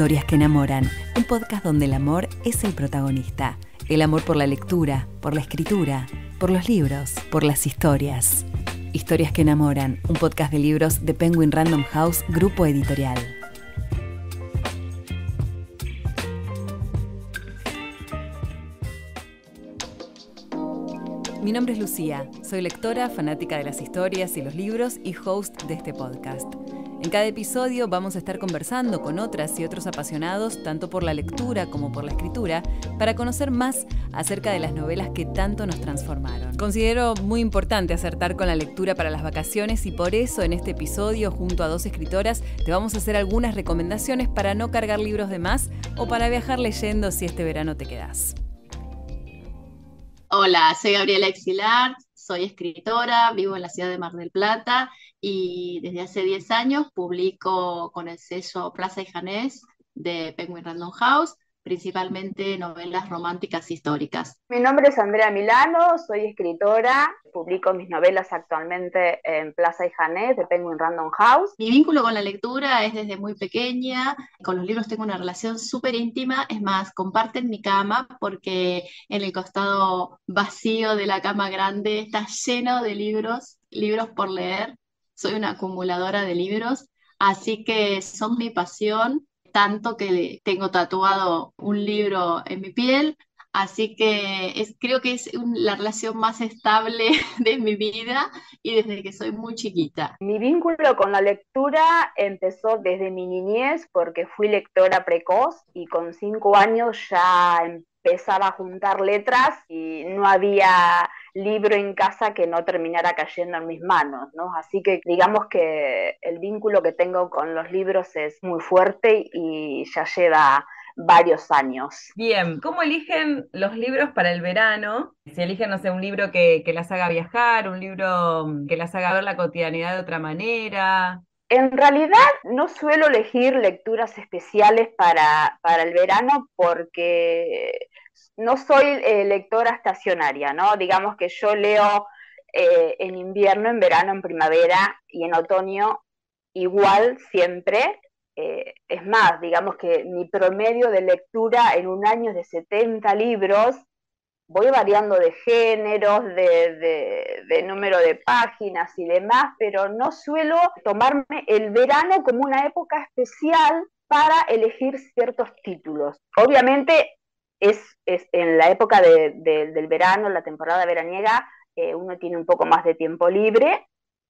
Historias que enamoran, un podcast donde el amor es el protagonista. El amor por la lectura, por la escritura, por los libros, por las historias. Historias que enamoran, un podcast de libros de Penguin Random House, grupo editorial. Mi nombre es Lucía, soy lectora, fanática de las historias y los libros y host de este podcast. En cada episodio vamos a estar conversando con otras y otros apasionados tanto por la lectura como por la escritura para conocer más acerca de las novelas que tanto nos transformaron. Considero muy importante acertar con la lectura para las vacaciones y por eso en este episodio, junto a dos escritoras, te vamos a hacer algunas recomendaciones para no cargar libros de más o para viajar leyendo si este verano te quedás. Hola, soy Gabriela Exilar, soy escritora, vivo en la ciudad de Mar del Plata y desde hace 10 años publico con el sello Plaza y Janés de Penguin Random House, principalmente novelas románticas históricas. Mi nombre es Andrea Milano, soy escritora, publico mis novelas actualmente en Plaza y Janés de Penguin Random House. Mi vínculo con la lectura es desde muy pequeña, con los libros tengo una relación súper íntima, es más, comparten mi cama porque en el costado vacío de la cama grande está lleno de libros por leer, soy una acumuladora de libros, así que son mi pasión. Tanto que tengo tatuado un libro en mi piel, así que creo que es la relación más estable de mi vida y desde que soy muy chiquita. Mi vínculo con la lectura empezó desde mi niñez porque fui lectora precoz y con 5 años ya empezaba a juntar letras y no había libro en casa que no terminara cayendo en mis manos, ¿no? Así que digamos que el vínculo que tengo con los libros es muy fuerte y ya lleva varios años. Bien, ¿cómo eligen los libros para el verano? Si eligen, no sé, un libro que las haga viajar, un libro que las haga ver la cotidianidad de otra manera. En realidad no suelo elegir lecturas especiales para el verano porque no soy lectora estacionaria, ¿no? Digamos que yo leo en invierno, en verano, en primavera y en otoño igual siempre. Es más, digamos que mi promedio de lectura en un año es de 70 libros, voy variando de géneros, de número de páginas y demás, pero no suelo tomarme el verano como una época especial para elegir ciertos títulos. Obviamente es en la época del verano, la temporada veraniega, uno tiene un poco más de tiempo libre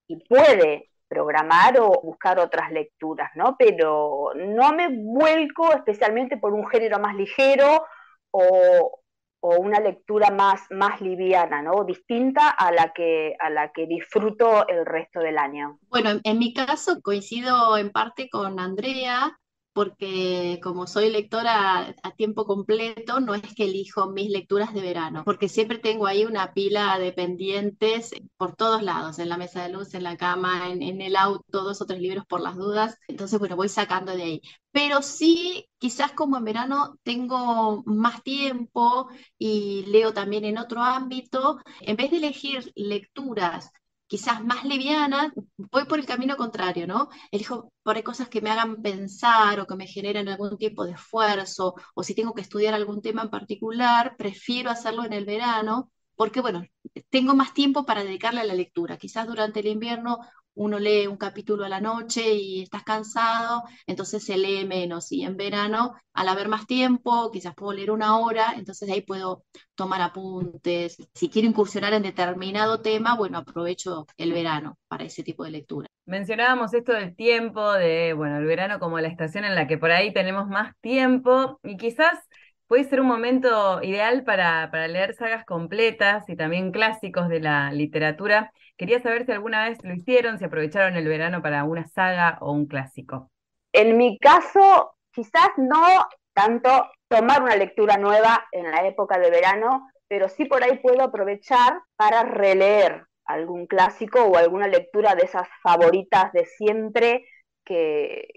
y puede programar o buscar otras lecturas, ¿no? Pero no me vuelco especialmente por un género más ligero o una lectura más liviana, ¿no? Distinta a la que disfruto el resto del año. Bueno, en mi caso coincido en parte con Andrea, porque como soy lectora a tiempo completo, no es que elijo mis lecturas de verano, porque siempre tengo ahí una pila de pendientes por todos lados, en la mesa de luz, en la cama, en el auto, 2 o 3 libros por las dudas, entonces bueno, voy sacando de ahí. Pero sí, quizás como en verano tengo más tiempo y leo también en otro ámbito, en vez de elegir lecturas quizás más livianas, voy por el camino contrario, ¿no? Elijo por ahí cosas que me hagan pensar o que me generen algún tipo de esfuerzo, o si tengo que estudiar algún tema en particular, prefiero hacerlo en el verano, porque bueno, tengo más tiempo para dedicarle a la lectura. Quizás durante el invierno uno lee un capítulo a la noche y estás cansado, entonces se lee menos. Y en verano, al haber más tiempo, quizás puedo leer 1 hora, entonces ahí puedo tomar apuntes. Si quiero incursionar en determinado tema, bueno, aprovecho el verano para ese tipo de lectura. Mencionábamos esto del tiempo, de, bueno, el verano como la estación en la que por ahí tenemos más tiempo y quizás puede ser un momento ideal para leer sagas completas y también clásicos de la literatura. Quería saber si alguna vez lo hicieron, si aprovecharon el verano para una saga o un clásico. En mi caso, quizás no tanto tomar una lectura nueva en la época de verano, pero sí por ahí puedo aprovechar para releer algún clásico o alguna lectura de esas favoritas de siempre que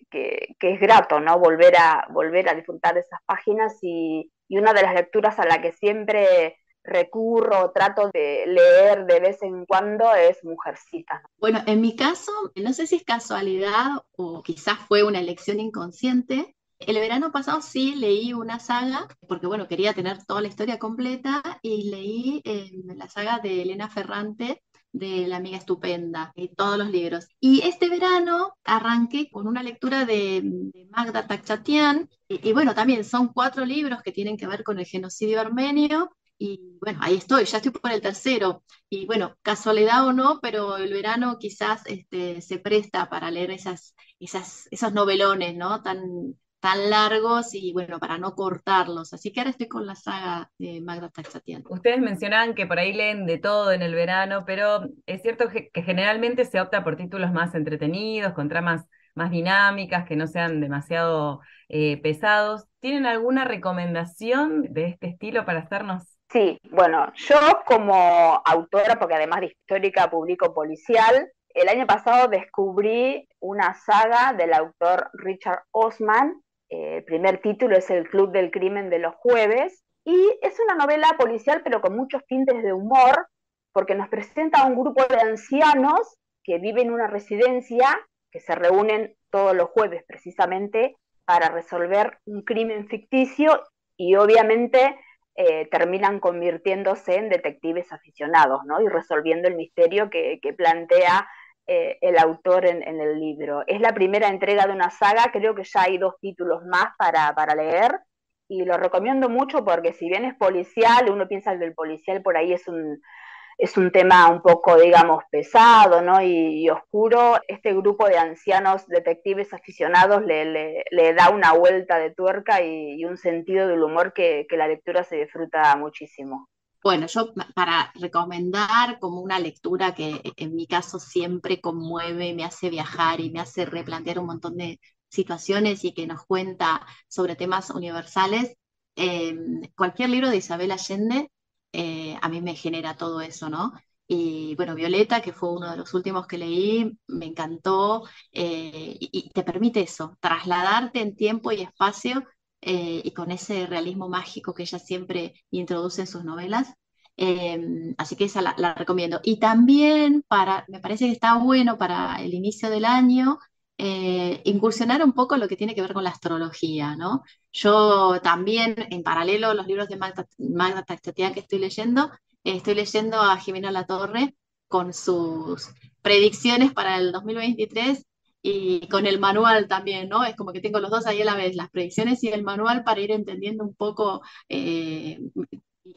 es grato, ¿no? Volver a disfrutar de esas páginas y una de las lecturas a la que siempre recurro, trato de leer de vez en cuando es Mujercitas. Bueno, en mi caso, no sé si es casualidad o quizás fue una elección inconsciente, El verano pasado sí leí una saga, porque bueno, quería tener toda la historia completa y leí la saga de Elena Ferrante, de La amiga estupenda, y todos los libros. Y este verano arranqué con una lectura de Magda Tachatian, y bueno, también son 4 libros que tienen que ver con el genocidio armenio. Y bueno, ahí estoy, ya estoy por el tercero. Y bueno, casualidad o no, pero el verano quizás se presta para leer esos novelones, ¿no? Tan largos y bueno, para no cortarlos. Así que ahora estoy con la saga de Magda Taxatian. Ustedes mencionaban que por ahí leen de todo en el verano, pero es cierto que generalmente se opta por títulos más entretenidos, con tramas más dinámicas, que no sean demasiado pesados. ¿Tienen alguna recomendación de este estilo para hacernos? Sí, bueno, yo como autora, porque además de histórica publico policial, el año pasado descubrí una saga del autor Richard Osman. El primer título es El Club del Crimen de los Jueves, y es una novela policial pero con muchos tintes de humor, porque nos presenta a un grupo de ancianos que viven en una residencia, que se reúnen todos los jueves precisamente para resolver un crimen ficticio, y obviamente terminan convirtiéndose en detectives aficionados, ¿no? Y resolviendo el misterio que plantea el autor en el libro. Es la primera entrega de una saga, creo que ya hay 2 títulos más para leer, y lo recomiendo mucho porque si bien es policial, uno piensa que el policial por ahí es un tema un poco, digamos, pesado, ¿no? Y oscuro. Este grupo de ancianos detectives aficionados le da una vuelta de tuerca y un sentido del humor que la lectura se disfruta muchísimo. Bueno, yo para recomendar como una lectura que en mi caso siempre conmueve, me hace viajar y me hace replantear un montón de situaciones y que nos cuenta sobre temas universales, eh, cualquier libro de Isabel Allende a mí me genera todo eso, ¿no? Y bueno, Violeta, que fue uno de los últimos que leí, me encantó y te permite eso, trasladarte en tiempo y espacio y con ese realismo mágico que ella siempre introduce en sus novelas. Así que esa la recomiendo. Y también me parece que está bueno para el inicio del año incursionar un poco lo que tiene que ver con la astrología, ¿no? Yo también, en paralelo a los libros de Magda Tactatea que estoy leyendo a Jimena Latorre con sus predicciones para el 2023 y con el manual también, ¿no? Es como que tengo los dos ahí a la vez, las predicciones y el manual para ir entendiendo un poco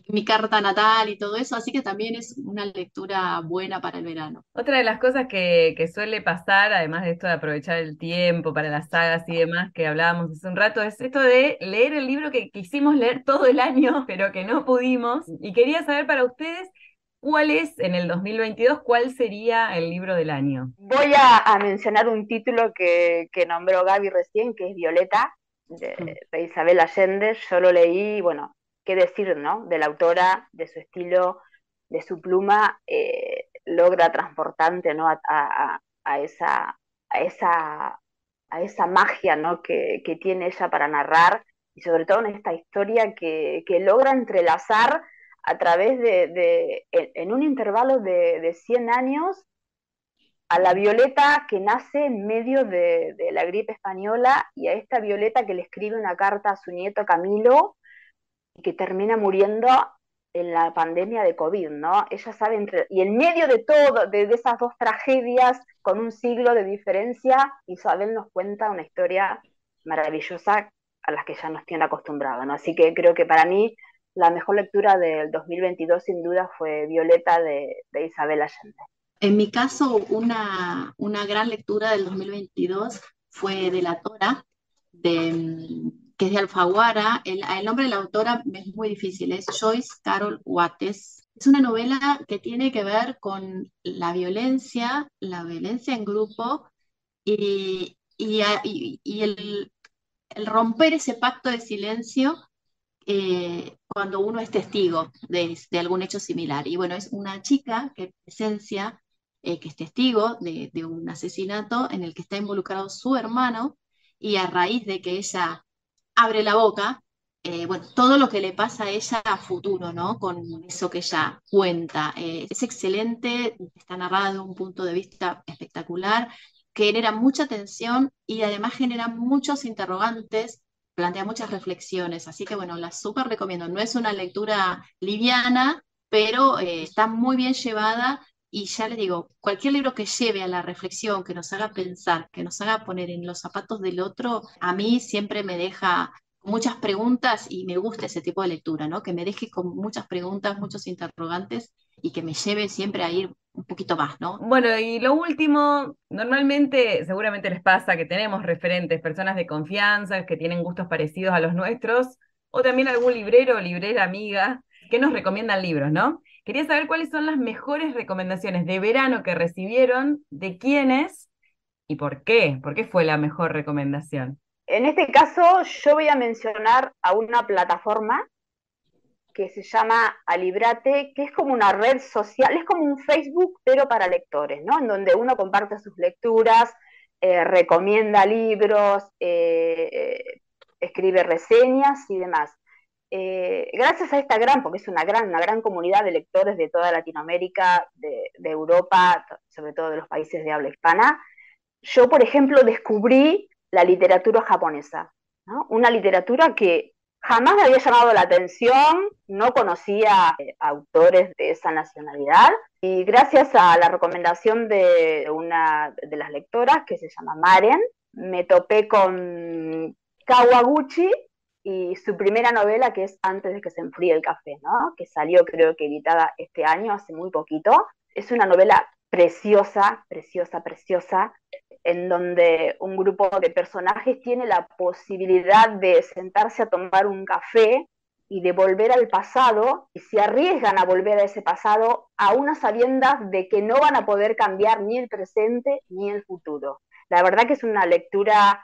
mi carta natal y todo eso, así que también es una lectura buena para el verano. Otra de las cosas que suele pasar, además de esto de aprovechar el tiempo para las sagas y demás que hablábamos hace un rato, es esto de leer el libro que quisimos leer todo el año, pero que no pudimos. Y quería saber para ustedes cuál es, en el 2022, cuál sería el libro del año. Voy a mencionar un título que nombró Gaby recién, que es Violeta, de Isabel Allende. Yo lo leí, bueno, qué decir, ¿no? De la autora, de su estilo, de su pluma, logra transportarte, ¿no? A esa, a esa, a esa magia, ¿no? Que tiene ella para narrar, y sobre todo en esta historia que logra entrelazar a través en un intervalo de 100 años, a la Violeta que nace en medio de la gripe española, y a esta Violeta que le escribe una carta a su nieto Camilo y que termina muriendo en la pandemia de COVID, ¿no? Ella sabe, y en medio de todo, de esas 2 tragedias, con un siglo de diferencia, Isabel nos cuenta una historia maravillosa a las que ya nos tiene acostumbrados, ¿no? Así que creo que para mí la mejor lectura del 2022 sin duda fue Violeta de Isabel Allende. En mi caso, una gran lectura del 2022 fue de La Tora, que es de Alfaguara. El nombre de la autora es muy difícil, es Joyce Carol Oates. Es una novela que tiene que ver con la violencia en grupo y el romper ese pacto de silencio cuando uno es testigo de algún hecho similar. Y bueno, es una chica que presencia, que es testigo de un asesinato en el que está involucrado su hermano, y a raíz de que ella abre la boca, bueno, todo lo que le pasa a ella a futuro, ¿no? Con eso que ella cuenta. Es excelente, está narrada de un punto de vista espectacular, genera mucha tensión y además genera muchos interrogantes plantea muchas reflexiones, así que bueno, la súper recomiendo. No es una lectura liviana, pero está muy bien llevada. Y ya les digo, cualquier libro que lleve a la reflexión, que nos haga pensar, que nos haga poner en los zapatos del otro, a mí siempre me deja muchas preguntas y me gusta ese tipo de lectura, ¿no? Que me deje con muchas preguntas, muchos interrogantes y que me lleve siempre a ir un poquito más, ¿no? Bueno, y lo último, normalmente, seguramente les pasa que tenemos referentes, personas de confianza, que tienen gustos parecidos a los nuestros, o también algún librero o librera amiga que nos recomiendan libros, ¿no? Quería saber cuáles son las mejores recomendaciones de verano que recibieron, de quiénes y por qué. ¿Por qué fue la mejor recomendación? En este caso, yo voy a mencionar a una plataforma que se llama Alibrate, que es como una red social, es como un Facebook, pero para lectores, ¿no? En donde uno comparte sus lecturas, recomienda libros, escribe reseñas y demás. Gracias a esta porque es una gran comunidad de lectores de toda Latinoamérica, de Europa, sobre todo de los países de habla hispana, yo, por ejemplo, descubrí la literatura japonesa, ¿no? Una literatura que jamás me había llamado la atención, no conocía autores de esa nacionalidad, y gracias a la recomendación de una de las lectoras, que se llama Maren, me topé con Kawaguchi y su primera novela, que es Antes de que se enfríe el café, ¿no? Que salió, creo que editada este año, hace muy poquito. Es una novela preciosa, en donde un grupo de personajes tiene la posibilidad de sentarse a tomar un café y de volver al pasado, y se arriesgan a volver a ese pasado a unas sabiendas de que no van a poder cambiar ni el presente ni el futuro. La verdad que es una lectura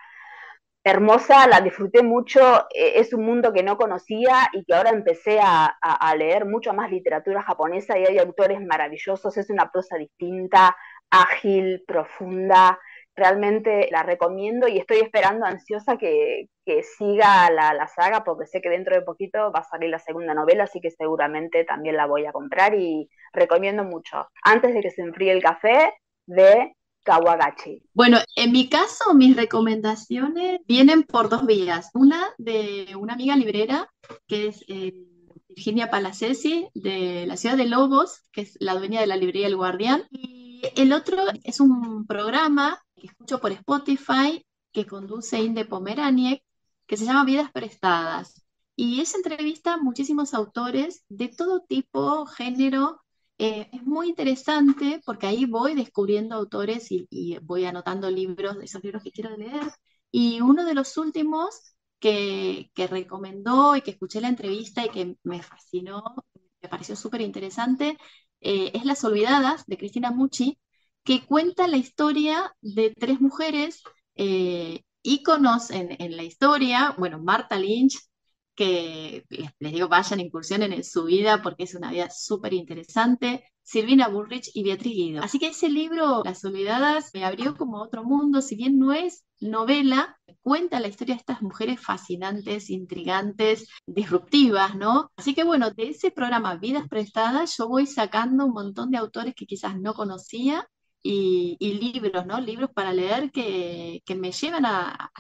hermosa, la disfruté mucho, es un mundo que no conocía y que ahora empecé a leer mucho más literatura japonesa, y hay autores maravillosos, es una prosa distinta, ágil, profunda. Realmente la recomiendo y estoy esperando ansiosa que siga la saga, porque sé que dentro de poquito va a salir la segunda novela, así que seguramente también la voy a comprar, y recomiendo mucho Antes de que se enfríe el café, de Kawaguchi. Bueno, en mi caso, mis recomendaciones vienen por dos vías. Una de una amiga librera, que es Virginia Palacesi, de la ciudad de Lobos, que es la dueña de la librería El Guardián. Y el otro es un programa que escucho por Spotify, que conduce Inde Pomeraniec, que se llama Vidas Prestadas. Y esa entrevista a muchísimos autores de todo tipo, género. Es muy interesante porque ahí voy descubriendo autores y voy anotando libros, de esos libros que quiero leer. Y uno de los últimos que recomendó y que escuché la entrevista y que me fascinó, me pareció súper interesante, es Las Olvidadas, de Cristina Mucci, que cuenta la historia de tres mujeres íconos en la historia. Bueno, Martha Lynch, que les digo, vayan, incursionen en su vida porque es una vida súper interesante, Silvina Bullrich y Beatriz Guido. Así que ese libro, Las Olvidadas, me abrió como otro mundo. Si bien no es novela, cuenta la historia de estas mujeres fascinantes, intrigantes, disruptivas, ¿no? Así que bueno, de ese programa Vidas Prestadas yo voy sacando un montón de autores que quizás no conocía, y libros, ¿no? Libros para leer que me llevan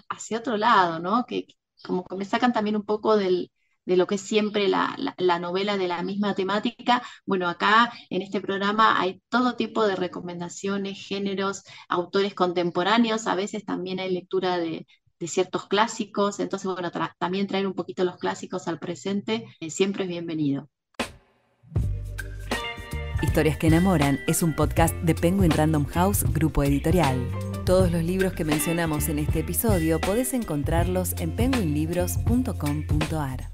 hacia otro lado, ¿no? Que como que me sacan también un poco de lo que es siempre la novela de la misma temática. Bueno, acá en este programa hay todo tipo de recomendaciones, géneros, autores contemporáneos, a veces también hay lectura de ciertos clásicos, entonces bueno, también traer un poquito los clásicos al presente siempre es bienvenido. Historias que enamoran es un podcast de Penguin Random House, grupo editorial. Todos los libros que mencionamos en este episodio podés encontrarlos en penguinlibros.com.ar.